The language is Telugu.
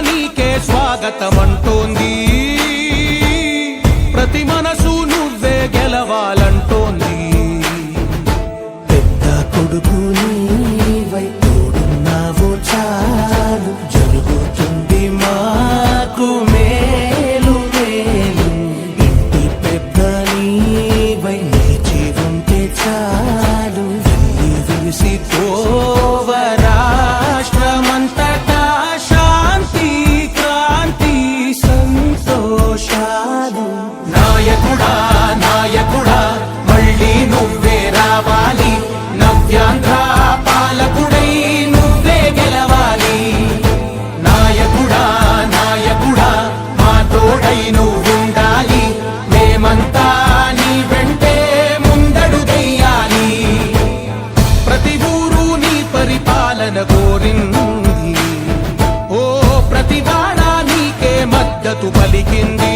నీకే స్వాగతమంటోంది. ప్రతి మనసు నువ్వే గెలవాలంటోంది. పెద్ద కొడుకు నీవై తోడున్నావు చాలు, జరుగుతుంది మాకు మేలు మేలు. ఇంటి పెద్ద నీవై నిలిచి ఉంటే చాలు, వెళ్ళి విసిపోవ రాష్ట్రమంతటా శాంతి క్రాంతి సంతోషాలు. నాయకుడా నాయకుడా మళ్ళీ నువ్వే రావాలి, నవ్యాంధ్ర పాలకుడై నువ్వే గెలవాలి. నాయకుడా నాయకుడా మా తోడై నువ్వుండాలి, మేమంతా నీ వెంటే ముందడుగెయ్యాలి. ప్రతి ఊరు నీ పరిపాలన కోరింది, ఓ ప్రతి వాడ నీకే మద్దతు పలికింది.